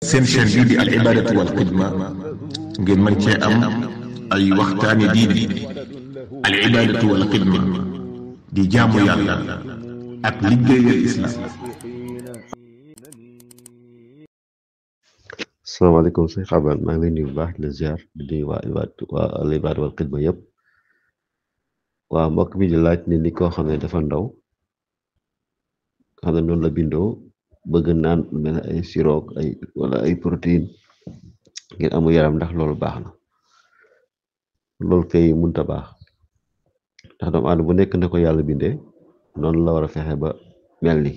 seen chaîne bii di al ibadatu wal xidma ngeen mën cee am ay waxtaani diine. al ibadatu wal xidma di jaamu yàlla ak liggéeyal islam. asalaamaaleykum sëñ Xaban maa ngi lay nuyu bu baax di la ziar di nuyu waa al ibadatu wal xidma yëpp. waa mbokk mi di laaj ne ni koo xam ne dafa ndaw xam ne noonu la bindoo bëgg naan mel ne ay siroog ay wala ay protéine ngir amu yaram ndax loolu baax na. loolu kay munta baax ndax doomu aadama bu nekk na ko yàlla bindee noonu la war a fexe ba mel ni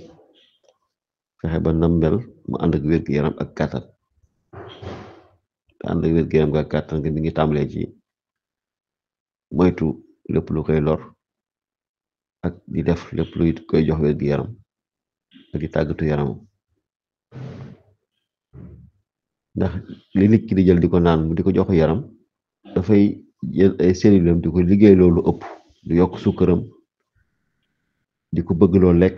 fexe ba nam mel mu ànd ak wér-gu-yaram ak kàttan te ànd ak wér-gu-yaram ak kàttan nga mi ngi tàmbalee ci moytu lépp lu koy lor ak di def lépp luy koy jox wér-gu-yaram ak di tàggatu yaramam ndax li nit ki di jël di ko naan mu di ko jox yaram dafay jël ay cellules di ko liggéey loolu ëpp du yokk sukkaram di ko bëgg loo lekk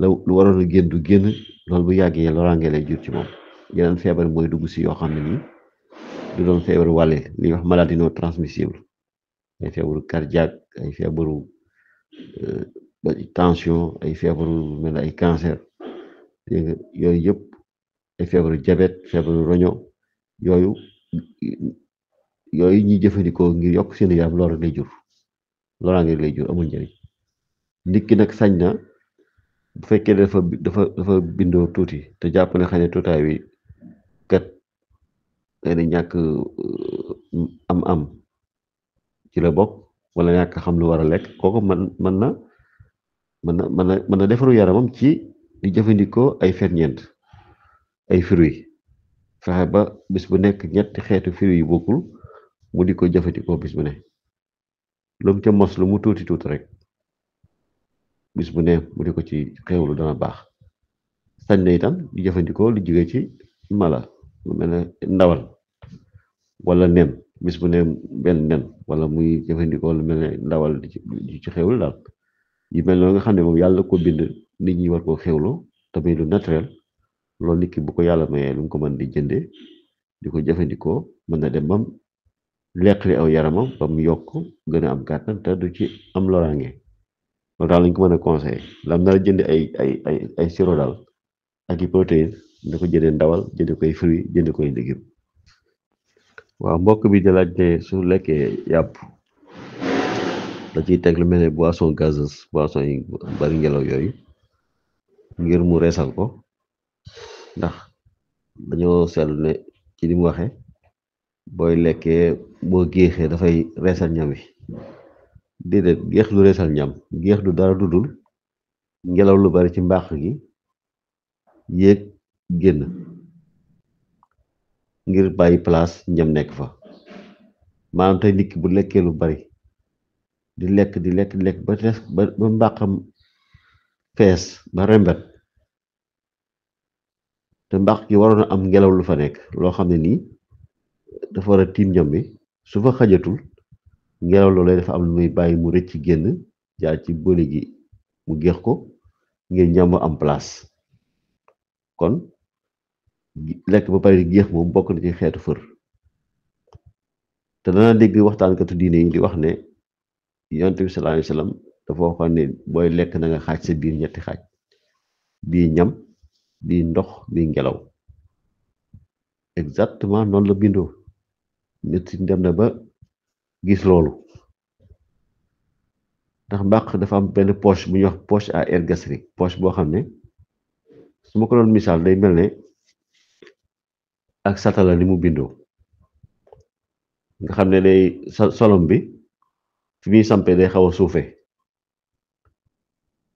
lu waroon a génn du génn loolu bu yàggee loraange lay jur ci moom. yeneen feebar mooy dugg si yoo xam ne nii du doon feebar wàlle li ñuy wax maladie non transmissible ay feebaru cardiaque ay feebaru tension ay feebaru mel ay cancer yooyu yëpp ay feebaru diabète feebaru roño yooyu ñuy jëfandikoo ngir yokk seen yaram loolu lay jur loraange lay jur amul njëriñ. nit ki nag sañ na bu fekkee dafa bindoo tuuti te jàpp ne xëy na tuutaay wi kat xëy na ñàkk am ci la bokk wala ñàkk xam lu war a lekk kooku mën na defaru yaramam ci di jëfandikoo ay ferñeent ay fruits fexe ba bis bu nekk ñetti xeetu fruits yu bokkul mu di ko jëfandikoo bis bu ne lu mu ca mos lu mu tuuti rek bis bu ne mu di ko ci xewlu dana baax. sañ na itam di jëfandikoo lu jóge ci mala lu mel ne ndawal wala nen bis bu ne benn nen wala muy jëfandikoo lu mel ne ndawal di ci xewlu daal yu mel noonu nga xam ne moom yàlla ko bind nit ñi war koo xewlu te muy lu naturel loolu nit ki bu ko yàlla mayee lu mu ko mën di jënde di ko jëfandikoo mën na dem bam leqli aw yaramam ba mu yokk gën a am kàttan te du ci am loraange. loolu daal lañ ko mën a conseillé lam nar a jënd ay sirop daal ak i protéine da ko jëndee ndawal jënd koy fruit jënd koy légume. waaw mbokk bi di laaj ne su lekkee yàpp da ciy teg lu mel ne boisson gazeuse boisson yi bari ngelaw yooyu ngir mu reesal ko ndax dañoo seetlu ne ci li mu waxe booy lekkee boo géexee dafay reesal ñam wi. déedéet géex du reesal ñam géex du dara dudul ngelaw lu bari ci mbàq gi yéeg génn ngir bàyyi place ñam nekk fa. maanaam tey nit ki bu lekkee lu bari di lekk ba mbàqam fees ba rembet te mbàq gi waroon a am ngelaw lu fa nekk loo xam ne nii dafa war a tiim ñam bi su fa xajatul ngelaw loolu dafa am lu muy bàyyi mu rëcc génn jaar ci bëli gi mu géex ko ngir ñam am place. kon lekk ba pare di géex moom bokk na ci xeetu fër te dana dégg waxtaankatu diine yi di wax ne yonent bi sallallahu alayhi wasallam dafa waxoon ne booy lekk na nga xaaj sa biir ñetti xaaj bii ñam bii ndox bii ngelaw exactement noonu la bindoo nit dem na ba gis loolu ndax mbàq dafa am benn poche bu ñuy wax poche à air gastrique poche boo xam ne su ma ko doon misaal day mel ne ak satala ni mu bindoo nga xam ne day solom bi fi muy sampee day xaw a suufe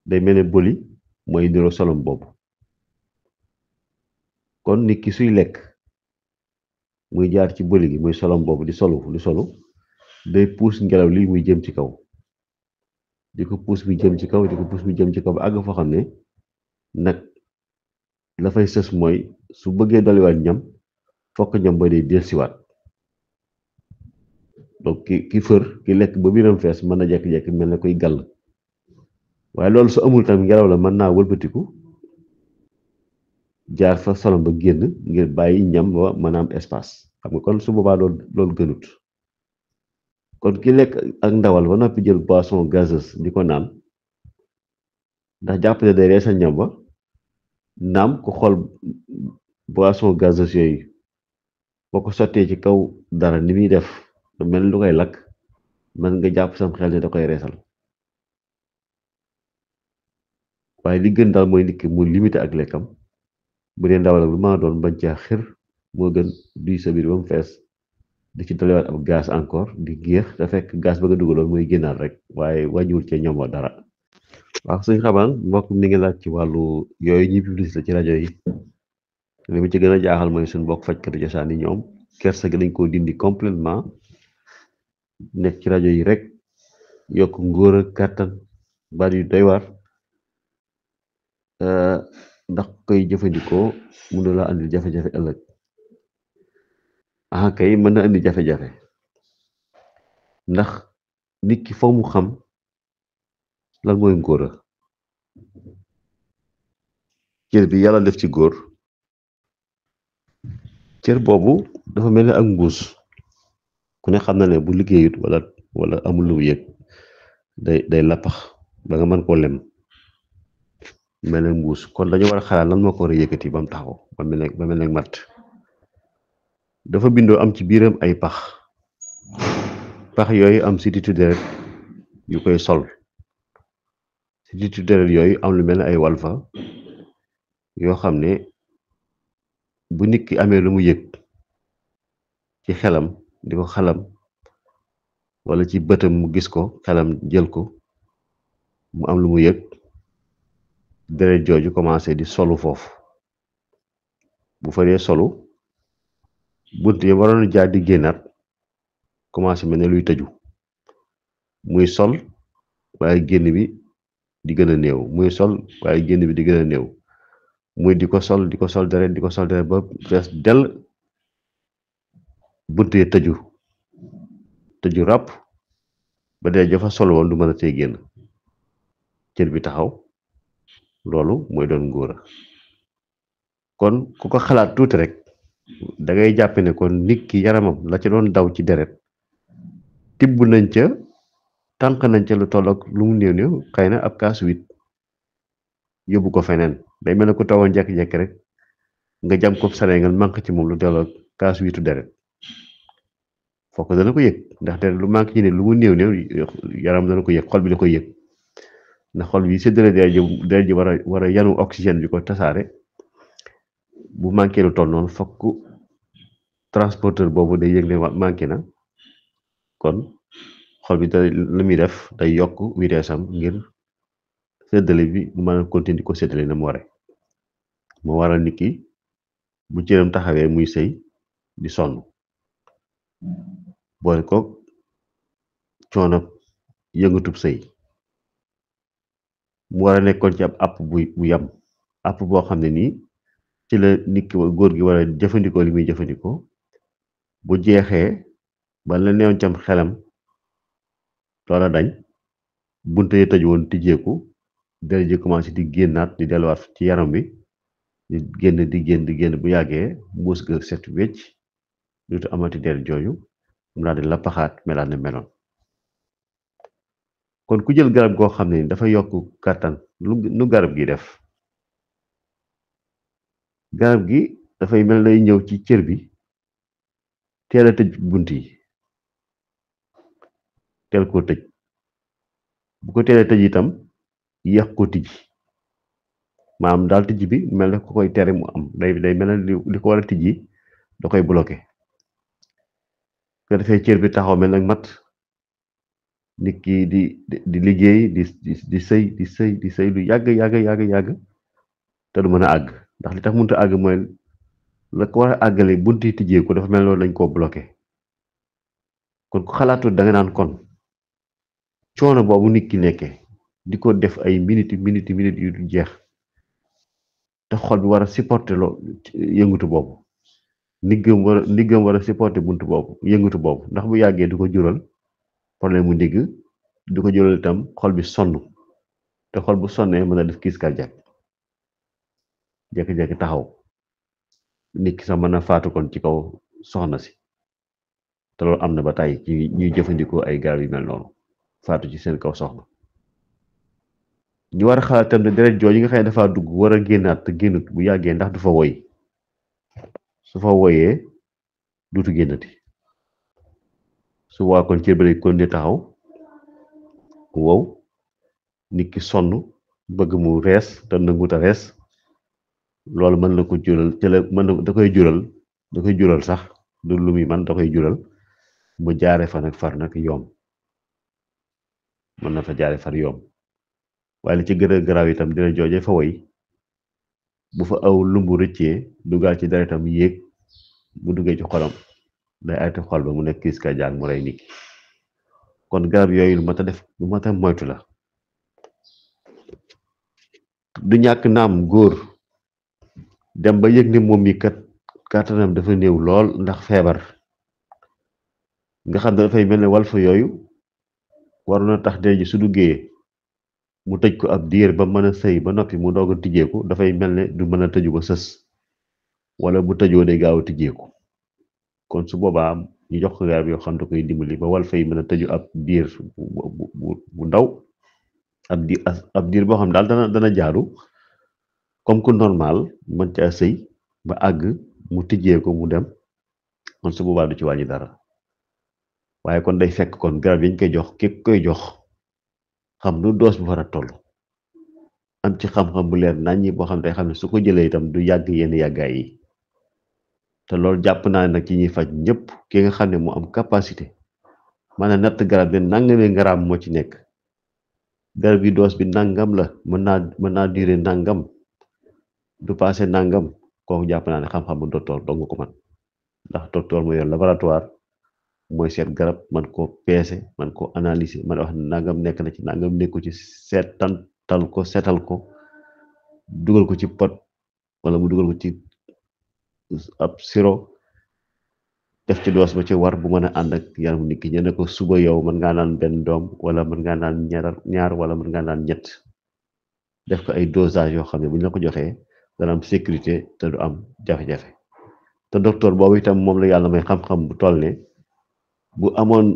day mel ne boli mooy niroo solom boobu. kon nit ki suy lekk muy jaar ci boli gi muy solom boobu di solu day puus ngelaw li muy jëm ci kaw di ko puus mi jëm ci kaw di ko puus mi jëm ci kaw ba àgg foo xam ne nag la fay sës mooy su bëggee dolliwaat ñam fokk ñam ba day dellusiwaat. donc ki fër ki lekk ba biiram fees mën na jekki-jekki mel na koy gàll waaye loolu su amul tam ngelaw la mën naa wëlbatiku jaar fa solom ba génn ngir bàyyi ñam ba mën a am espace xam nga kon su boobaa loolu gënut kon ki lekk ak ndawal ba noppi jël boisson gazeuse di ko naan ndax jàpp ne day reesal ñam ba naam ku xool boisson gazeuse yooyu boo ko sottee ci kaw dara ni muy def mel lu koy lakk mën nga jàpp sam xel ne da koy reesal waaye li gën daal mooy nit ki mu limité ak lekkam bu dee ndawal ak lu ma doon bañ caa xir moo gën duy sa biir ba mu fees di ci dolewaat ab gaz encore di géex te fekk gaz ba nga dugaloon mooy génnaat rek waaye wàññiwul cee ñoom dara waaw suñ xamaan mbokk mi ngi laaj ci wàllu yooyu ñuy publicité ci rajo yi li mu ci gën a jaaxal mooy suñ mbokk fajkatu cosaan yi ñoom kersa gi dañ koo dindi complètement nekk ci rajo yi rek yokk ngóor ak kàttan baat yu doy war ndax koy jëfandikoo mun na laa andil jafe-jafe ëllëg ah kay mën na andi jafe-jafe ndax nit ki foo mu xam lan mooy ngóora cër bi yàlla def ci góor cër boobu dafa mel ni ak mbuus ku ne xam na ne bu liggéeyut wala amul lu yëg day lappax ba nga mën koo lem mel ne mbuus kon dañu war a xalaat lan moo ko war a yëkkati ba mu taxaw ba mel ne matt dafa bindoo am ci biiram ay pax yooyu am sititu deret yu koy sol sititu deret yooyu am lu mel ne ay walfa yoo xam ne bu nit ki amee lu mu yëg ci xelam di ko xalam wala ci bëtam mu gis ko xelam jël ko mu am lu mu yëg deret jooju commencé di solu foofu bu fa dee solu bunt yi waroon jaar di génnaat commencé mel ne luy tëju muy sol waaye génn bi di gën a néew muy sol waaye génn bi di gën a néew muy di ko sol deret ba fees dell bunt yi tëju ràpp ba dee jafa sol woon du mën a tey génn cër bi taxaw loolu mooy doon ngóora kon ku ko xalaat tuuti rek da ngay jàpp ne kon nit ki yaramam la ca doon daw ci deret tibb nañ ca tànq nañ ca lu tollook lu mu néew néew xëy na ab kaas wit yóbbu ko feneen day mel ne ku toogoon jekki-jekki rek nga jam ko saree nga manque ci moom lu tollook kaas witu deret fokk dana ko yëg ndax deret lu manque ci ne lu mu néew néew yaram dana ko yëg xol bi da koy yëg ndax xol bi séddale deret ji war a yanu oxygène bi ko tasaare bu manqué lu toll noonu fokk transporteur boobu day yëg ne manqué na kon xol bi da lu muy def day yokk vitesse am ngir séddale bi mu mën a continuer di ko séddale na mu ware moo waral nit ki bu cëram taxawee muy sëy di sonn boole koog coono yëngatub sëy mu war a nekkoon ci ab àpp bu yam àpp boo xam ne nii ci la nit ki góor gi war a jëfandikoo li muy jëfandikoo bu jeexee ba la neewoon cam xelam loola dañ bunte yi tëj woon tijjeeku deret ji commencé di génnaat di delluwaat ci yaram bi di génn bu yàggee mbuus ga set wecc duutu amati deret jooju mu daal di lappaxaat melaat ne meloon kon ku jël garab goo xam ne dafa yokk kàttan lu garab gi def garab gi dafay mel nay ñëw ci cër bi teel a tëj bunt yi teel koo tëj bu ko teelee tëj itam yéex ko tijji maanaam daal tijji bi mel ne ko koy tere mu am day mel ne li ko war a tijji da koy bloqué ko defee cër bi taxaw mel nag mat nit ki di liggéey di sëy lu yàgg te du mën a àgg ndax li tax mënut a àgg mooy la ko war a àggale bunti tijjee ko dafa mel noonu lañ koo bloqué kon ku xalaatul da nga naan kon coono boobu nit ki nekkee di ko def ay minutes yu du jeex te xol bi war a supporter loo yëngutu boobu ndiggam war a supporter buntu boobu yëngutu boobu ndax bu yàggee du ko jural problème mu ndigg du ko jural itam xol bi sonn te xol bu sonnee mën a def crise cardiaque jékki-jékki taxaw nit ki sax mën na faatu kon ci kaw soxna si te loolu am na ba tey ci ñuy jëfandikoo ay garab yu mel noonu faatu ci seen kaw soxna ñu war a xalaat tam ne deret jooju nga xam ne dafa dugg war a génnaat te génnut bu yàggee ndax du fa woy su fa woyee duutu génnati su waa kon cër bi kon di taxaw wow nit ki sonn bëgg mu rees te nangut a rees loolu mën na ko jural ci la mën na da koy jural sax du lu muy man da koy jural mu jaare fa nag far nag yoom mën na fa jaare far yoom waaye li ci gën a garaaw itam dina jooje fa woy bu fa aw lumbu rëccee dugal ci deretam yéeg bu duggee ci xolam day arrêté xol ba mu nekk crise cardiaque mu rey nit ki kon garab yooyu lu mat a def lu mat a moytu la du ñàkk naam góor dem ba yëg ne moom mi kat kàttanam dafa néew lool ndax feebar nga xam ne dafay mel ne walfa yooyu waroon na tax dee ji su duggee mu tëj ko ab diir ba mën a sëy ba noppi mu doog a tijjeeku dafay mel ne du mën a tëju ba sës wala bu tëjoo day gaaw a tijjeeku kon su boobaa ñu jox ko garab yoo xam da koy dimbali ba walfa yi mën a tëju ab diir bu ndaw ab diir boo xam daal dana jaaru comme que normal mën caa sëy ba àgg mu tijjee ko mu dem kon su boobaa du ci wàññi dara waaye kon day fekk kon garab yi ñu koy jox ki koy jox xam nu doos bu war a toll am ci xam-xam bu leer nañ ñi boo xam day xam ne su ko jëlee itam du yàgg yenn yàggaay yi te loolu jàpp naa nag ci ñuy faj ñëpp ki nga xam ne mu am capacité maanaam natt garab bi nangami ngaraam moo ci nekk garab yi doos bi nangam la mën naa durer nangam du passé nangam kooku jàpp naa ne xam-xam bu docteur dong ko man ndax docteur mooy yor laboratoire mooy seet garab man ko peese man ko analyser man wax nangam nekk na ci nangam nekku ci seetal ko dugal ko ci pot wala mu dugal ko ci ab siro def ci doos ba ci war bu mën a ànd ak yaram nit ki ñu ne ko suba yow mën ngaa naan benn doom wala mën ngaa naan ñaar wala mën ngaa naan ñett def ko ay dosage yoo xam ne bu ñu la ko joxee dana am sécurité te du am jafe-jafe te docteur boobu itam moom la yàlla may xam-xam bu toll ne bu amoon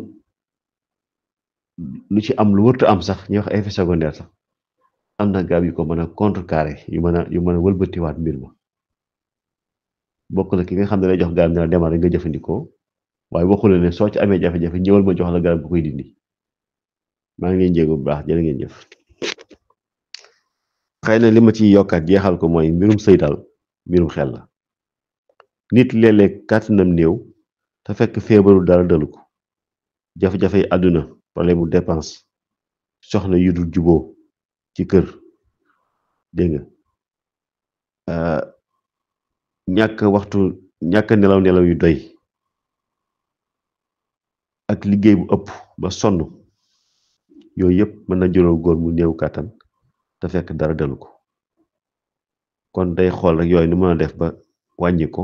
lu ci am lu wërtu am sax ñuy wax effet secondaire sax am na garab yu ko mën a contrecarrer yu mën a wëlbatiwaat mbir ma bokk na ki nga xam ne lay jox garab ne la demal rek nga jëfandikoo waaye waxule ne soo ci amee jafe-jafe ñëwal ma jox la garab bu koy dindi maa ngi leen jéego bu baax jërë ngeen jëf. xëy na li ma ciy yokkaat jeexal ko mooy mbirum sëy daal mbirum xel la nit léeg-léeg kàttanam néew te fekk feebaru dara dalu ko jafe-jafe àdduna problème bu dépense soxna yu dul juboo ci kër dégg nga ñàkk nelaw yu doy ak liggéey bu ëpp ba sonn yooyu yëpp mën na jural góor mu néew kàttan te fekk dara dalu ko kon day xool rek yooyu nu mën a def ba wàññi ko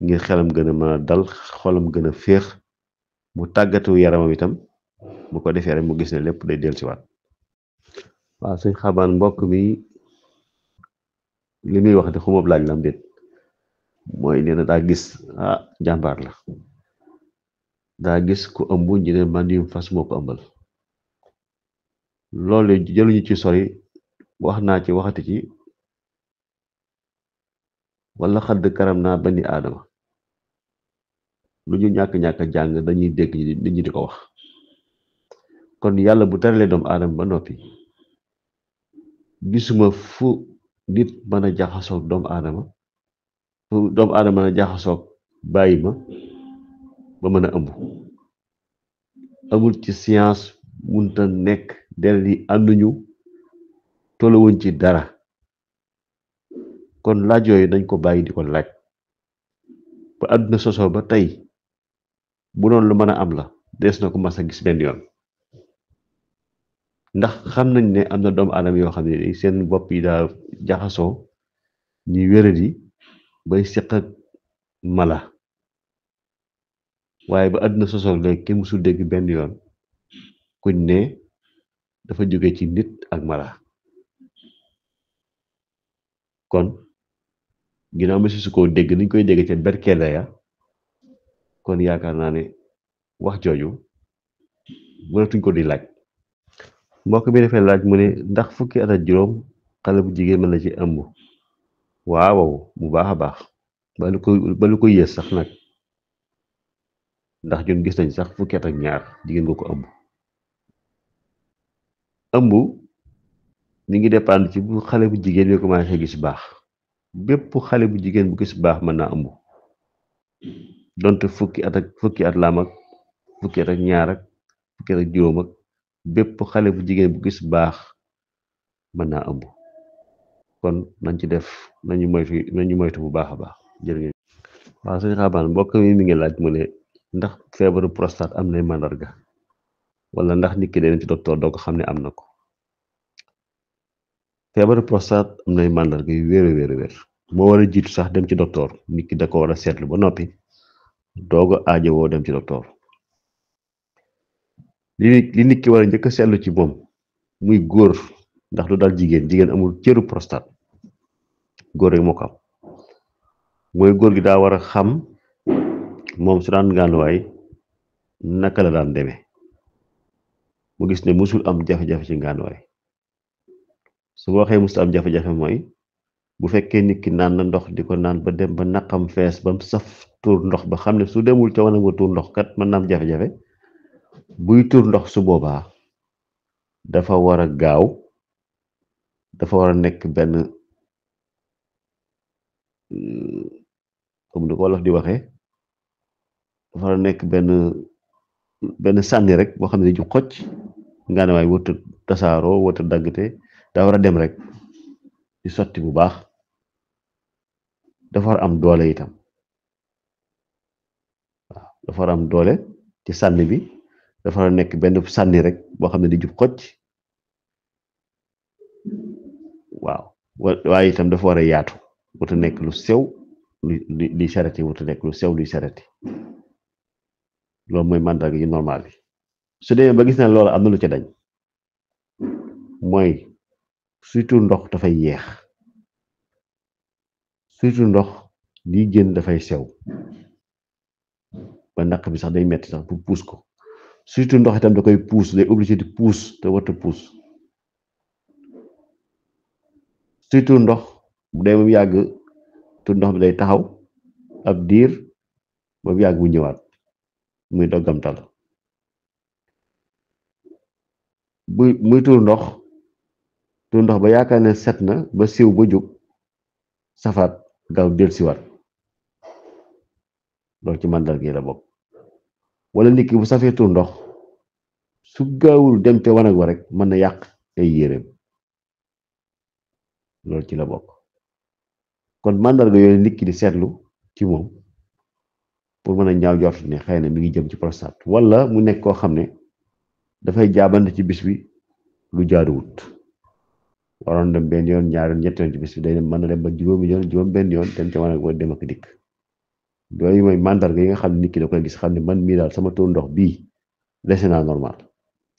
ngir xelam gën a mën a dal xolam gën a féex mu tàggatu yaramam itam bu ko defee rek mu gis ne lépp day dellusiwaat. waaw suñ xabaan mbokk mi li muy wax de xumab laaj la mbir mooy nee na daa gis jàmbaar la daa gis ku ëmb ñu ne man yu fas moo ko ëmbal loolu jëluñu ci sori wax naa ci waxati ci wala xadd karam naa bani aadama lu ñu ñàkk-ñàkk jàng dañuy dégg nit ñi di ko wax kon yàlla bu teralee doomu aadama ba noppi gisuma fu nit mën a jaxasoog doomu aadama fu doomu aadama mën a jaxasoog bàyyi ma ba mën a ëmb amul ci science munta nekk deret yi ànduñu tolluwuñ ci dara kon laaj yooyu dañ ko bàyyi di ko laaj ba àdduna sosoo ba tey bu doon lu mën a am la des na ko mas a gis benn yoon ndax xam nañ ne am na doomu aadama yoo xam ne seen bopp yi daa jaxasoo ñuy wéradi bay seq ak mala waaye ba àdduna sosoo léegi kenn musul dégg benn yoon kuñ ne dafa jóge ci nit ak mala kon ginnaaw mësu su koo dégg niñ koy dégg ca berkele ya kon yaakaar naa ne wax jooju mënatuñ ko di laaj. mbokk bi dafay laaj mu ne ndax fukki at ak juróom xale bu jigéen mën na ci ëmb. waaw bu baax a baax ba lu ko yées sax nag ndax ñun gis nañ sax fukki at ak ñaar jigéen nga ko ëmb. ëmb mi ngi dépendre ci bu xale bu jigéen bi commencé gis baax. bépp xale bu jigéen bu gis baax mën naa ëmb donte fukki at laam ak fukki at ak ñaar ak fukki at ak juróom ak bépp xale bu jigéen bu gis baax mën naa ëmb kon nañ ci def nañu moytu bu baax a baax jërëjëf. waaw sëñ Xaabaan mbokk mi ngi laaj mu ne ndax feebaru prostate am nay màndarga wala ndax nit ki dana ci docteur doo ko xam ne am na ko. feebaru prostate am nay màndarga yu wér moo war a jiitu sax dem ci docteur nit ki da ko war a seetlu ba noppi doog a aajowoo dem ci docteur. li nit ki war a njëkk a seetlu ci moom muy góor ndax du dal jigéen amul cëru prostate góor rek moo ko am mooy góor gi daa war a xam moom su daan gànnuwaay naka la daan demee mu gis ne musul am jafe-jafe ci gànnuwaay. su waxee musul am jafe-jafe mooy bu fekkee nit ki naan na ndox di ko naan ba dem ba naqam fees ba mu saf tuur ndox ba xam ne su demul ca wanag ba tuur ndox kat mën na am jafe-jafe buy tuur ndox su boobaa dafa war a gaaw dafa war a nekk benn comme ni ko wolof di waxee dafa war a nekk benn sànni rek boo xam ne ju xocc ngaanawaay wërta tasaaroo wërta daggte daa war a dem rek di sotti bu baax dafa war a am doole itam waaw dafa war a am doole ci sànni bi dafa war a nekk benn sànni rek boo xam ne di jub xocc waaw waaye itam dafa war a yaatu wuta nekk lu sew luy charrette wuta nekk lu sew luy charrette loolu mooy màndarga yu normal bi su demee ba gis na loolu am na lu ca dañ mooy surtout ndox dafay yeex surtout ndox liy génn dafay sew ba naq bi sax day metti sax pour puus ko surtout ndox itam da koy puus day obligé di puus te warta puus surtout ndox bu dee mu yàgg tu ndox bi day taxaw ab diir ba mu yàgg bu ñëwaat muy doggamtal muy tuur ndox ba yaakaar ne set na ba siw ba jóg safaat gaaw dellusiwaat loolu ci màndarga yi la bokk wala nit ki bu safee tuur ndox su gaawul dem te wanag wa rek mën na yàq ay yéreem loolu ci la bokk kon màndarga yooyu nit ki di seetlu ci moom pour mën a ñaaw jort ne xëy na mi ngi jëm ci prostate wala mu nekk koo xam ne dafay jaabante ci bis bi lu jaaduwut waroon dem benn yoon ñaari yoon ñetti yoon ci bis bi day dem mën na dem ba juróom benn yoon dem ca wanag wa dem ak dikk yooyu mooy màndarga yi nga xam ne nit ki da koy gis xam ne man mii daal sama tuur ndox bii dese naa normal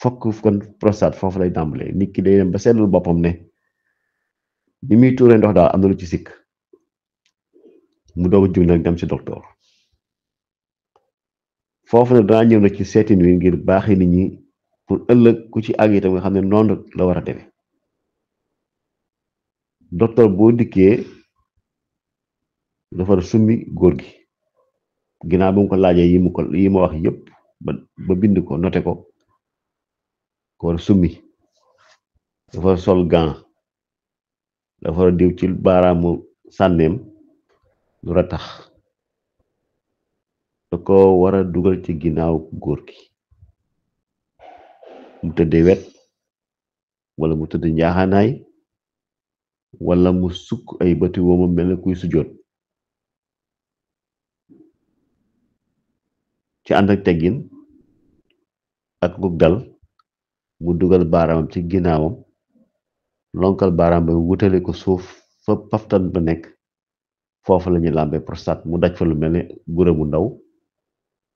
fokk kon prostate foofu lay tàmbalee nit ki day dem ba seetlu boppam ne ni muy tuuree ndox daal am na lu ci sikk mu doog a jug nag dem ci docteur foofu nag danaa ñëw nag ci seetin wi ngir baaxi nit ñi pour ëllëg ku ci àgg itam nga xam ne noonu la war a demee docteur boo dikkee dafa summi góor gi ginnaaw ba mu ko laajee yi ma wax yëpp ba bind ko noté ko war a summi dafa sol gant dafa war a diw ci baaraamu sànneem lu ratax da ko war a dugal ci ginnaaw góor gi mu tëddee wet wala mu tëdd njaaxaanaay wala mu sukk ay bëti wooma mel na kuy sujjoot ci ànd ak teggin ak gug dal mu dugal baaraamam ci ginnaawam lonkal baaraam ba wutale ko suuf fa paftan ba nekk foofu la ñuy làmbee prostate mu daj fa lu mel ne gura bu ndaw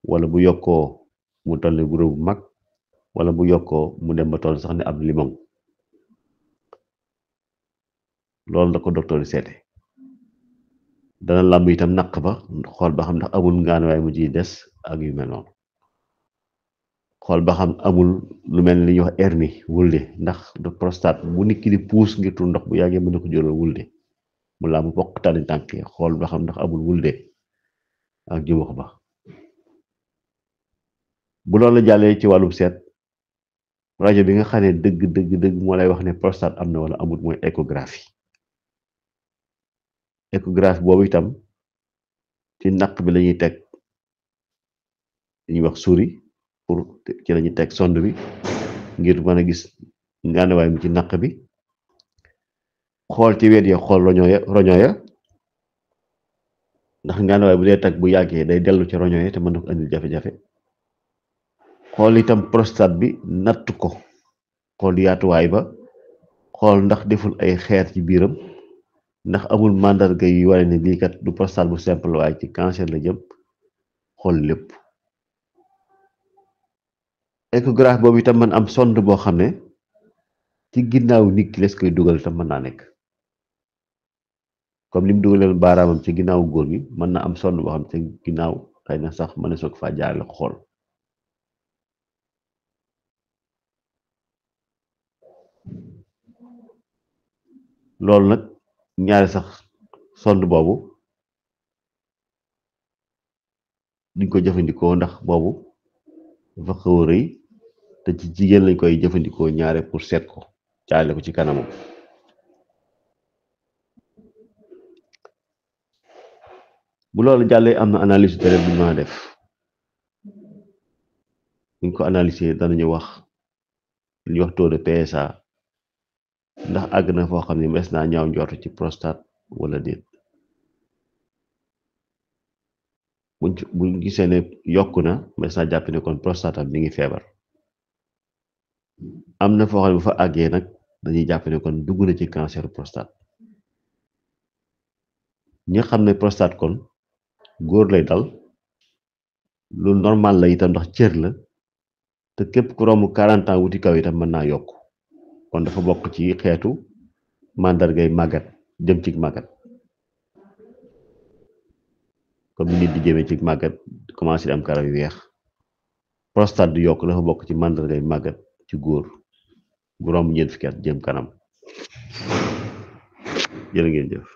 wala bu yokkoo mu toll ne gura bu mag wala bu yokkoo mu dem ba toll sax ne ab limon loolu la ko docteur yi seete dana làmb itam naq ba xool ba xam ndax amul ngaanuwaay mu ciy des ak yu mel noonu xool ba xam amul lu mel ni li ñuy wax hernie wulde ndax de prostate bu nit ki di puus ngir tuur ndox bu yàggee mën na ko jural wulde mu làmb bokk tànni tànk yi xool ba xam ndax amul wulde ak jumux ba bu loolu la jàllee ci wàllum seet rajo bi nga xam ne dëgg moo lay wax ne prostate am na wala amul mooy échographie boobu itam ci naq bi lañuy teg li ñuy wax souris pour ci lañuy teg sonde bi ngir mën a gis ngànnawaay mi ci naq bi xool ci wet ya xool roño ya ndax ngànnawaay bu dee tag bu yàggee day dellu ci roño ya te mën na ko indil jafe-jafe xool itam prostate bi natt ko xool yaatuwaay ba xool ndax deful ay xeer ci biiram ndax amul màndarga yu wane ne lii kat du prostate bu simple waaye ci cancer la jëm xool lépp échographe boobu itam man am sonde boo xam ne ci ginnaaw nit ki les koy dugal itam mën naa nekk comme li mu dugaleen baaraamam ci ginnaaw góor gi mën na am sonde boo xam ci ginnaaw xëy na sax mën na soog faa jaarale ko xool loolu nag ñaari sax sonde boobu duñ ko jëfandikoo ndax boobu dafa xaw a rëy te ci jigéen lañ koy jëfandikoo ñaare pour seet ko jaarale ko ci kanamam bu loolu jàllee am na analyse deret bu ñu mën a def buñ ko analyser danañu wax li ñuy wax taux de PSA ndax àgg na foo xam ne mes naa ñaaw njort ci prostate wala déet buñ gisee ne yokku na mes naa jàpp ne kon prostate am mi ngi feebar am na foo xam ne bu fa àggee nag dañuy jàpp ne kon dugg na ci cancer prostate ñi xam ne prostate kon góor lay dal lu normal la itam ndax cër la te képp ku romb 40 ans wuti kaw itam mën naa yokk kon dafa bokk ci xeetu màndargay màggat jëm ci màggat comme ni nit di jëmee ci màggat commencé di am karaw yu weex prostate di yokk dafa bokk ci màndargay màggat ci góor bu romb ñeent fukki at jëm kanam jërë ngeen jëf